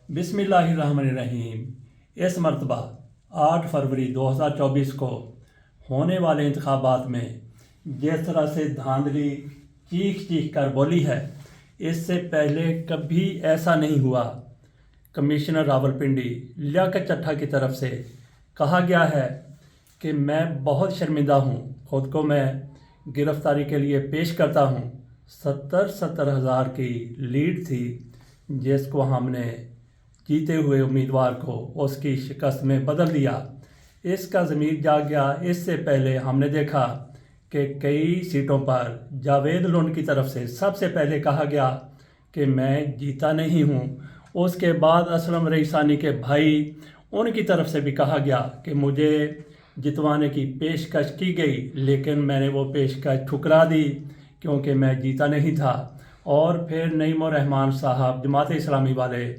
बिस्मिल्लाहिर्रहमानिर्रहीम। इस मरतबा 8 फरवरी 2024 को होने वाले इंतखाबात में जिस तरह से धांधली चीख चीख कर बोली है, इससे पहले कभी ऐसा नहीं हुआ। कमिश्नर रावलपिंडी लियाकत चट्ठा की तरफ से कहा गया है कि मैं बहुत शर्मिंदा हूँ, ख़ुद को मैं गिरफ़्तारी के लिए पेश करता हूँ। 70 हज़ार की लीड थी जिसको हमने जीते हुए उम्मीदवार को उसकी शिकस्त में बदल दिया। इसका ज़मीर जाग गया। इससे पहले हमने देखा कि कई सीटों पर जावेद लोन की तरफ से सबसे पहले कहा गया कि मैं जीता नहीं हूँ। उसके बाद असलम रईसानी के भाई उनकी तरफ से भी कहा गया कि मुझे जितवाने की पेशकश की गई, लेकिन मैंने वो पेशकश ठुकरा दी क्योंकि मैं जीता नहीं था। और फिर नईम रहमान साहब जमात इस्लामी वाले,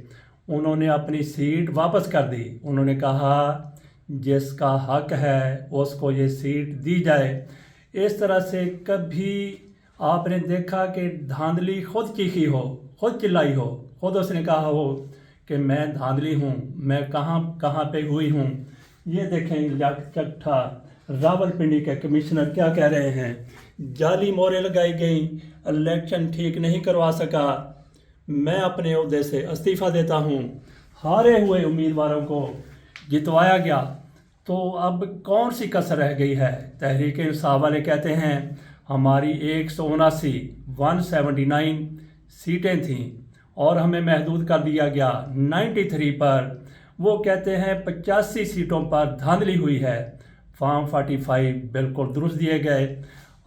उन्होंने अपनी सीट वापस कर दी। उन्होंने कहा जिसका हक है उसको ये सीट दी जाए। इस तरह से कभी आपने देखा कि धांधली खुद चीखी हो, खुद चिल्लाई हो, खुद उसने कहा हो कि मैं धांधली हूँ, मैं कहाँ पे हुई हूँ। ये देखें लियाकत चट्ठा रावलपिंडी के कमिश्नर क्या कह रहे हैं। जाली मोहरें लगाई गई, इलेक्शन ठीक नहीं करवा सका, मैं अपने ओहदे से इस्तीफ़ा देता हूँ। हारे हुए उम्मीदवारों को जितवाया गया, तो अब कौन सी कसर रह गई है। तहरीक इंसाफ वाले कहते हैं हमारी 179 सीटें थीं और हमें महदूद कर दिया गया 93 पर। वो कहते हैं 85 सीटों पर धांधली हुई है। फॉर्म 45 बिल्कुल दुरुस्त दिए गए।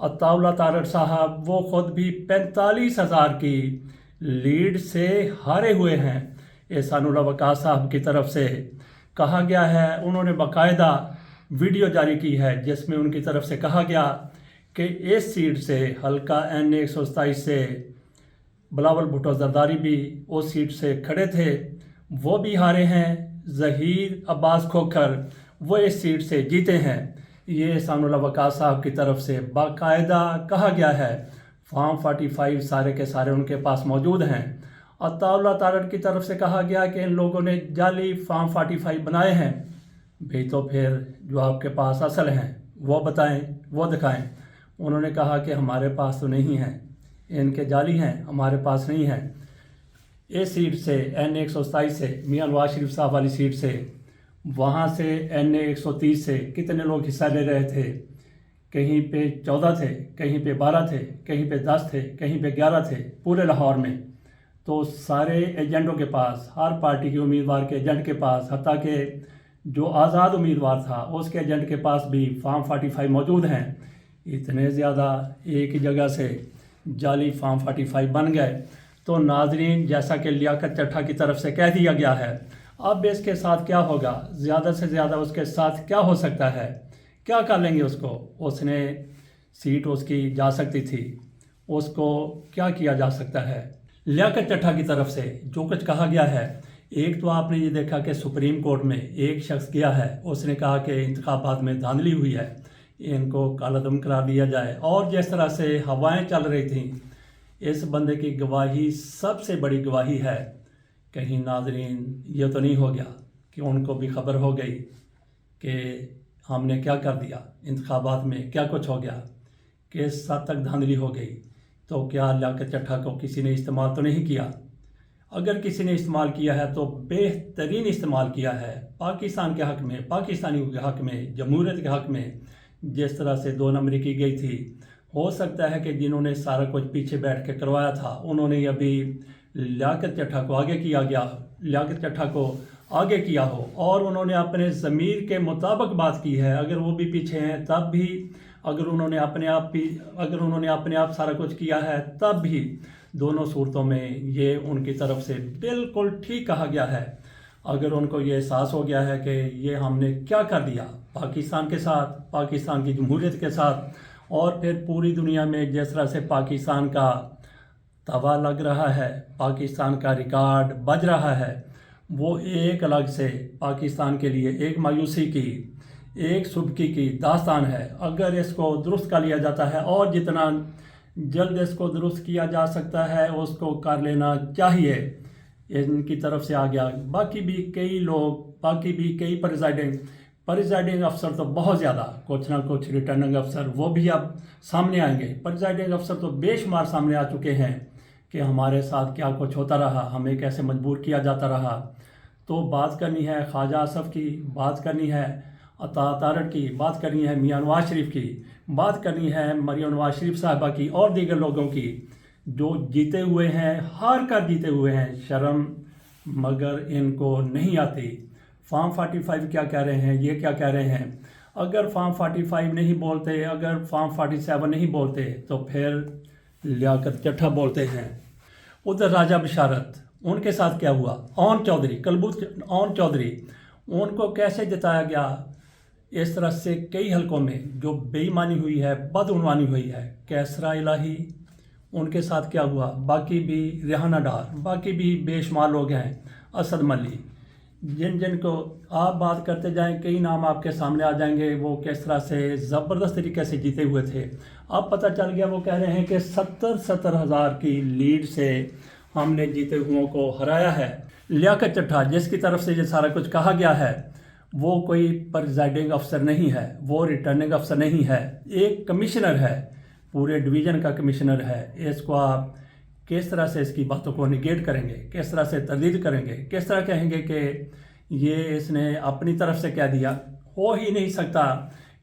अताउल्ला तारड़ साहब वो ख़ुद भी 45,000 की लीड से हारे हुए हैं। एहसानुल्लाह वकास साहब की तरफ से कहा गया है, उन्होंने बाकायदा वीडियो जारी की है जिसमें उनकी तरफ से कहा गया कि इस सीट से हल्का NA 127 से बिलावल भुट्टो जरदारी भी उस सीट से खड़े थे, वो भी हारे हैं। ज़हीर अब्बास खोखर वो इस सीट से जीते हैं। ये एहसानुल्लाह वकास साहब की तरफ से बाकायदा कहा गया है। फॉर्म 45 सारे के सारे उनके पास मौजूद हैं। अताउल्ला तारड़ की तरफ से कहा गया कि इन लोगों ने जाली फॉर्म 45 बनाए हैं। भाई तो फिर जो आपके पास असल हैं वो बताएं, वो दिखाएं। उन्होंने कहा कि हमारे पास तो नहीं हैं, इनके जाली हैं, हमारे पास नहीं हैं। इस सीट से NA 127 से मियां नवाज शरीफ साहब वाली सीट से, वहाँ से NA 130 से कितने लोग हिस्सा ले रहे थे। कहीं पे 14 थे, कहीं पे 12 थे, कहीं पे 10 थे, कहीं पे 11 थे पूरे लाहौर में। तो सारे एजेंटों के पास, हर पार्टी के उम्मीदवार के एजेंट के पास, हत्ता कि जो आज़ाद उम्मीदवार था उसके एजेंट के पास भी फॉर्म 45 मौजूद हैं। इतने ज़्यादा एक ही जगह से जाली फॉर्म 45 बन गए। तो नाजरीन, जैसा कि लियाकत चट्ठा की तरफ से कह दिया गया है, अब इसके साथ क्या होगा, ज़्यादा से ज़्यादा उसके साथ क्या हो सकता है, क्या कर लेंगे उसको। उसने सीट उसकी जा सकती थी, उसको क्या किया जा सकता है। लियाकत चट्ठा की तरफ से जो कुछ कहा गया है, एक तो आपने ये देखा कि सुप्रीम कोर्ट में एक शख्स गया है, उसने कहा कि इंतखाबात में धांधली हुई है, इनको कालादम करार दिया जाए। और जिस तरह से हवाएं चल रही थीं, इस बंदे की गवाही सबसे बड़ी गवाही है। कहीं नाजरीन ये तो नहीं हो गया कि उनको भी खबर हो गई कि हमने क्या कर दिया, इंतखाबात में क्या कुछ हो गया, किस हद तक धांधली हो गई। तो क्या लियाकत चट्ठा को किसी ने इस्तेमाल तो नहीं किया। अगर किसी ने इस्तेमाल किया है तो बेहतरीन इस्तेमाल किया है पाकिस्तान के हक़ में, पाकिस्तानियों के हक़ में, जमहूरियत के हक़ में। जिस तरह से 2 नंबरी की गई थी, हो सकता है कि जिन्होंने सारा कुछ पीछे बैठ के करवाया था, उन्होंने अभी लियाकत चट्ठा को आगे किया गया, लियाकत चट्ठा को आगे किया हो और उन्होंने अपने ज़मीर के मुताबिक बात की है। अगर वो भी पीछे हैं तब भी, अगर उन्होंने अपने आप सारा कुछ किया है तब भी, दोनों सूरतों में ये उनकी तरफ से बिल्कुल ठीक कहा गया है। अगर उनको ये एहसास हो गया है कि ये हमने क्या कर दिया पाकिस्तान के साथ, पाकिस्तान की जमहूरियत के साथ, और फिर पूरी दुनिया में जिस तरह से पाकिस्तान का तवा लग रहा है, पाकिस्तान का रिकॉर्ड बज रहा है, वो एक अलग से पाकिस्तान के लिए एक मायूसी की, एक सुबकी की दास्तान है। अगर इसको दुरुस्त कर लिया जाता है और जितना जल्द इसको दुरुस्त किया जा सकता है उसको कर लेना चाहिए। ان کی طرف سے آ گیا. باقی بھی کئی لوگ، باقی بھی کئی پریزائڈنگ افسر تو بہت زیادہ، کچھ نہ کچھ ریٹرننگ افسر وہ بھی اب سامنے آئیں گے. پریزائڈنگ افسر تو بے شمار سامنے آ چکے ہیں کہ ہمارے ساتھ کیا کچھ ہوتا رہا، ہمیں کیسے مجبور کیا جاتا رہا. تو بات کرنی ہے خواجہ آصف کی، بات کرنی ہے عطا تارڑ کی، بات کرنی ہے میاں نواز شریف کی، بات کرنی ہے مریم نواز شریف صاحبہ کی اور دیگر لوگوں کی جو جیتے ہوئے ہیں، ہار کر جیتے ہوئے ہیں. شرم مگر ان کو نہیں آتی. فارم 45 کیا کہہ رہے ہیں، یہ کیا کہہ رہے ہیں. اگر فارم 45 نہیں بولتے، اگر فارم 47 نہیں بولتے تو پھر لیاقت چٹھا بولتے ہیں. ادھر راجہ بشارت، ان کے ساتھ کیا ہوا؟ اون چودھری، کلبوت اون چودھری، ان کو کیسے جتایا گیا؟ اس طرح سے کئی حلقوں میں جو بے ایمانی ہوئی ہے، بدعنوانی ہوئی ہے. کیسرا الہی، ان کے ساتھ کیا ہوا؟ باقی بھی ریحانہ ڈار، باقی بھی بے شمار لوگ ہیں. اسد ملی، جن کو آپ بات کرتے جائیں کئی نام آپ کے سامنے آ جائیں گے، وہ کس طرح سے زبردست طریقے سے جیتے ہوئے تھے. اب پتہ چل گیا، وہ کہہ رہے ہیں کہ 70,000 کی لیڈ سے ہم نے جیتے ہوئوں کو ہرایا ہے. لیاقت چٹھا جس کی طرف سے یہ سارا کچھ کہا گیا ہے، وہ کوئی پریزائڈنگ افسر نہیں ہے، وہ ریٹرننگ افسر نہیں ہے، ایک کمشنر ہے، پورے ڈویژن کا کمشنر ہے. اس کو آپ کس طرح سے اس کی باتوں کو نگیٹ کریں گے، کس طرح سے تردید کریں گے، کس طرح کہیں گے کہ یہ اس نے اپنی طرف سے کہہ دیا؟ ہو ہی نہیں سکتا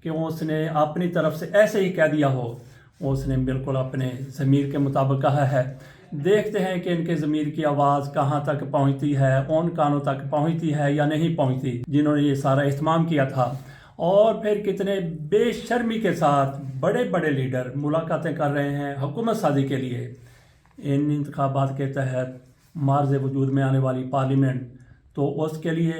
کہ اس نے اپنی طرف سے ایسے ہی کہہ دیا ہو. اس نے بالکل اپنے ضمیر کے مطابق کہا ہے. دیکھتے ہیں کہ ان کے ضمیر کی آواز کہاں تک پہنچتی ہے، ان کانوں تک پہنچتی ہے یا نہیں پہنچتی جنہوں نے یہ سارا اہتمام کیا تھا. اور پھر کتنے بے شرمی کے ساتھ بڑے بڑے لیڈر ملاقاتیں کر رہے ہیں حکومت سازی کے لیے. ان انتخابات کے تحت معرض وجود میں آنے والی پارلیمنٹ، تو اس کے لیے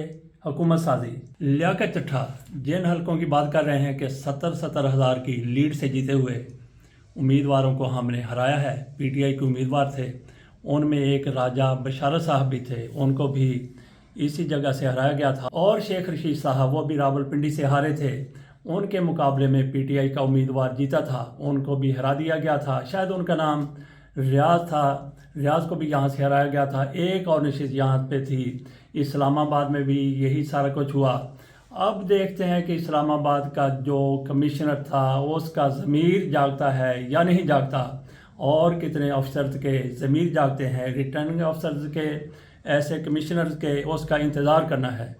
حکومت سازی. لیاقت چٹھا جن حلقوں کی بات کر رہے ہیں کہ 70,000 کی لیڈ سے جیتے ہوئے امیدواروں کو ہم نے ہرایا ہے، پی ٹی آئی کے امیدوار تھے، ان میں ایک راجہ بشارت صاحب بھی تھے، ان کو بھی اسی جگہ سے ہرایا گیا تھا. اور شیخ رشید صاحب، وہ بھی راولپنڈی سے ہارے تھے، ان کے مقابلے میں پی ٹی آئی کا امیدوار جیتا تھا، ان کو بھی ہرا دیا گیا تھا. شاید ان کا نام ریاض تھا، ریاض کو بھی یہاں سے ہرایا گیا تھا. ایک اور نشست یہاں پہ تھی. اسلام آباد میں بھی یہی سارا کچھ ہوا. اب دیکھتے ہیں کہ اسلام آباد کا جو کمشنر تھا اس کا ضمیر جاگتا ہے یا نہیں جاگتا، اور کتنے افسرز کے ضمیر جاگتے ہیں. ریٹرننگ افسرز کے، ایسے کمشنرز کے، اس کا انتظار کرنا ہے.